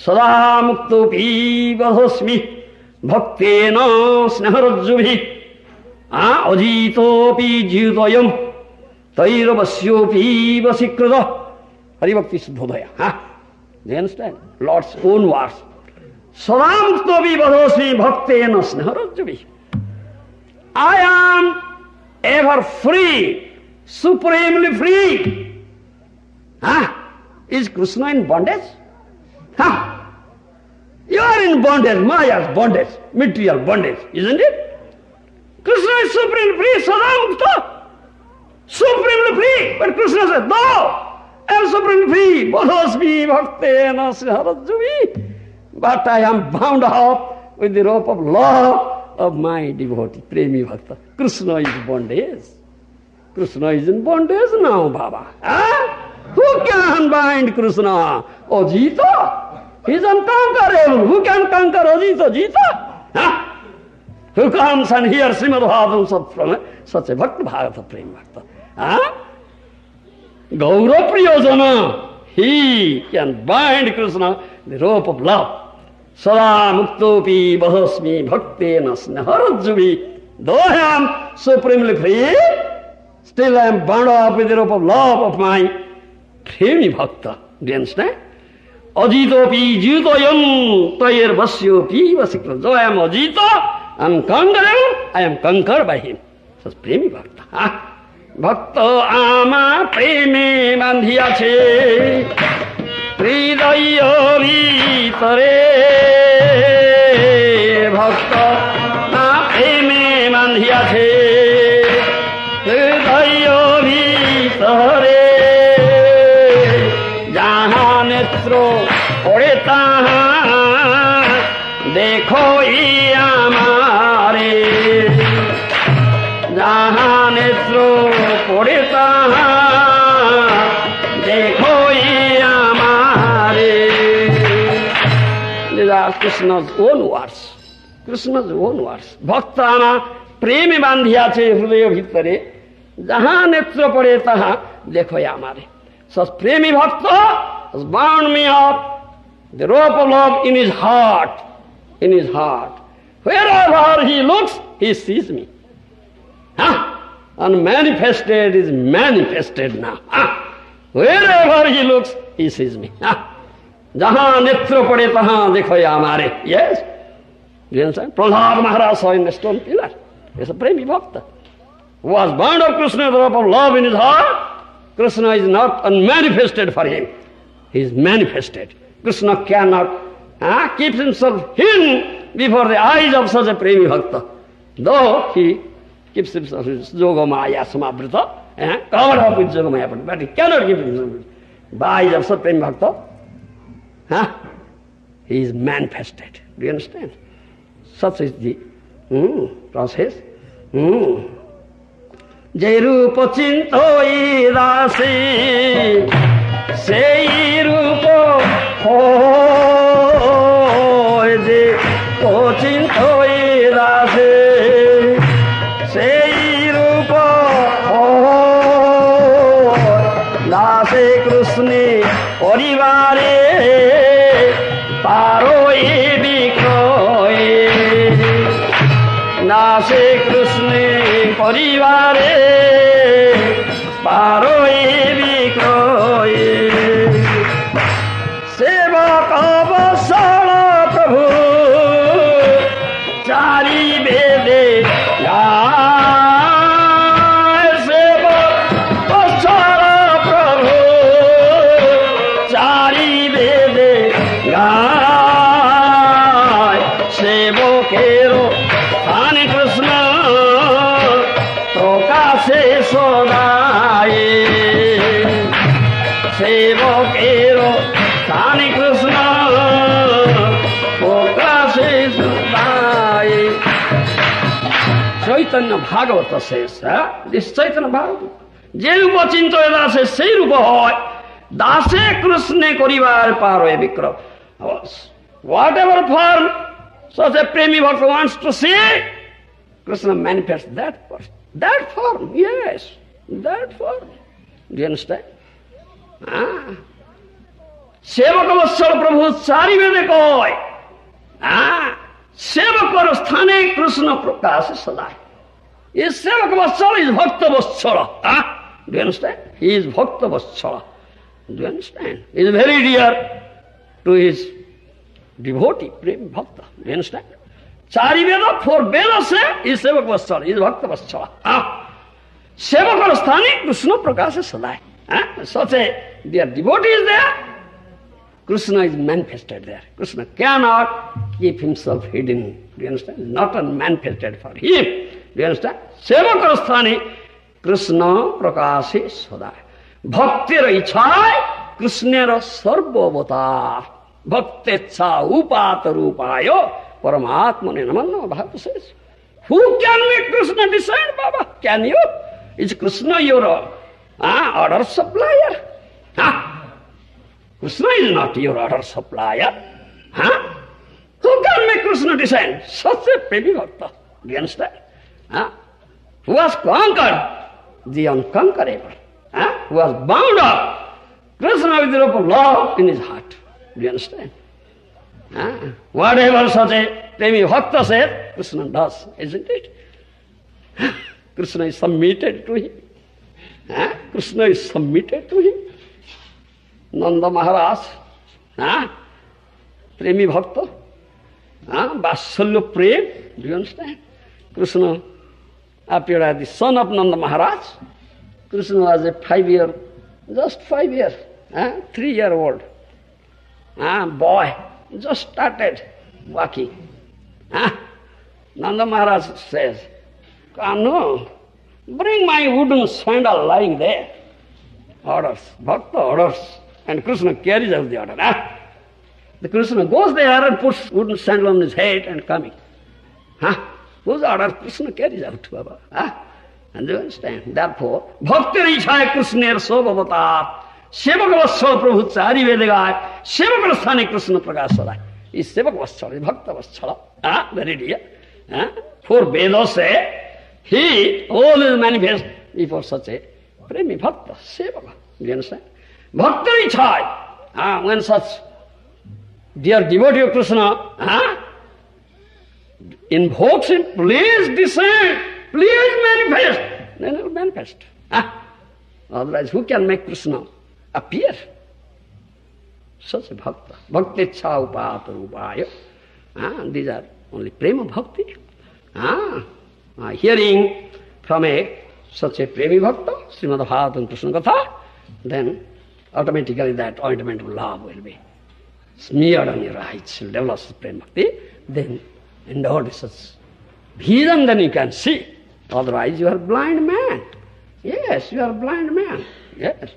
Sada muktopi vadhosmi bhaktena sneharajjubhi ajitopi jyutayam tairavasyopi vasikrita. Hari Bhakti Suddhodaya. Do you understand? Lord's own words. Sada muktopi vadhosmi bhaktena sneharajjubhi. I am ever free, supremely free. Is Krishna in bondage? You are in bondage, Maya's bondage, material bondage, isn't it? Krishna is supremely free, Sadamukta, supremely free. But Krishna said, no, I am supremely free. Bodhosmi bhaktena sneharajjubhi. But I am bound up with the rope of love of my devotee, Premi Bhakta. Krishna is bondage. Krishna is in bondage now, Baba. Who can bind Krishna? Ajita. He is unconquerable. Who can conquer Ajita? Jita? Who comes and hears Srimad Bhagavatam from such a Bhakta Bhagavata Prem Bhakta? Gaura Priyojana. He can bind Krishna the rope of love. Sada muktopi bahasmi bhaktena sneharajjubhi. Though I am supremely free, still I am bound up with the rope of love of my Premi Bhakta. Do you understand? Ajitopi jyutayam tayir vasyopi vasikrita. Though I am Ajita, unconquerable, I am conquered by him. Such Premi Bhakta. Bhakta ama preme bandhiyache hridaya vitare. Bhakta ama preme bandhiyache hridaya vitare. पड़े देखो ये हमारे जहाँ नेत्रो पड़े देखो ये हमारे. These are Krishna's own words. Krishna's own words. Bhaktana premi bandhiyache hridaya bhitare जहाँ नेत्र पड़े देखो ये हमारे. Such Premi Bhakta has bound me up the rope of love in his heart. In his heart. Wherever he looks, he sees me. Unmanifested is manifested now. Wherever he looks, he sees me. Jahan netra pade tahan dekho ye hamare. Yes. Do you understand? Prahlad Maharaj saw in the stone pillar. It's a Premi Bhakta who was bound up Krishna, the rope of love in his heart. Krishna is not unmanifested for him. He is manifested. Krishna cannot keep himself hidden before the eyes of such a Premi Bhakta. Though he keeps himself Yogamaya Samabrita, covered up with Yogamaya, but he cannot keep himself by eyes of such Premi Bhakta. He is manifested. Do you understand? Such is the process. যে রূপ চিন্তই দাসে সেই রূপ হয় যে চিন্তই দাসে সেই রূপ দাসে কৃষ্ণে পরিবারে পারোই বিক্রয়ে দাসে কৃষ্ণে পরিবারে পারোই বিক্রয়ে সেবক বৎসল প্রভু চারি বেদে গায় সেবক বৎসল প্রভু চারি বেদে গায় সেবকের স্থানে কৃষ্ণ প্রকাশে সদায়ে সেবকের স্থানে কৃষ্ণ প্রকাশে সদায়ে. চৈতন্য ভাগবত says, this চৈতন্য ভাগবত, যে রূপ চিন্তয় দাসে সেই রূপ হয় দাসে কৃষ্ণে করিবার পার হয়ে Vikram. Whatever form such a Premi Bhakta wants to see, Krishna manifests that person. That form, yes, that form. Do you understand? সেবক বৎসল প্রভু চারি বেদে কয়, সেবকর স্থানে কৃষ্ণ প্রকাশ সদায়। Is Sevaka Vatsala, is Bhakta Vatsala. Do you understand? He is Bhakta Vatsala. Do you understand? He is very dear to his devotee, Prem Bhakta. Do you understand? Chari Veda, 4 Vedas say, is Sevaka Vatsala, is Bhakta Vatsala. Sevaka Sthani, Krishna Prakasha Sadai. Such a dear devotee is there, Krishna is manifested there. Krishna cannot keep himself hidden. Do you understand? Not unmanifested for him. Do you understand? Sevakar sthani Krishna prakashe sadai. Bhaktir ichhai Krishnera sarva avatar. Bhaktecha upata rupayo paramatmane namanna Bhagavad says. Who can make Krishna decide, Baba? Can you? Is Krishna your order supplier? Krishna is not your order supplier. Who can make Krishna decide? Such a Premi Bhakta. Do you understand? Who has conquered the unconquerable? Who has bound up Krishna with the rope of love in his heart? Do you understand? Whatever such a Premi Bhakta says, Krishna does, isn't it? Krishna is submitted to him. Krishna is submitted to him. Nanda Maharaj, Premi Bhakta, Vatsalya Prem, do you understand? Krishna appeared as the son of Nanda Maharaj. Krishna was a 5-year, just 5 years, 3-year-old boy, just started walking. Nanda Maharaj says, Kanu, bring my wooden sandal lying there. Orders, Bhakta orders. And Krishna carries out the order. The Krishna goes there and puts wooden sandal on his head and coming. Whose order Krishna carries out, Baba? And you understand? Therefore, Bhakti Richaya Krishna Sobhavata, Sevaka Vatsala Prabhu Chari Vedagaya, Sevaka Sthani Krishna Prakasala. Is Sevaka Vatsala, is Bhakta Vatsala. Very dear. 4 Vedas say, he always manifests before such a Premi Bhakta, Sevaka. Do you understand? Bhakti Richaya, when such dear devotee of Krishna invokes him, please descend, please manifest, then he will manifest. Otherwise, who can make Krishna appear? Such a Bhakta. Bhakti cha upata rupaya. These are only Prema Bhakti. Hearing from such a Premi Bhakta, Srimad Bhagavatam Krishna Katha, then automatically that ointment of love will be smeared on your eyes, you'll develop Prema Bhakti, then endowed such vision, then you can see. Otherwise you are a blind man. Yes, you are a blind man. Yes.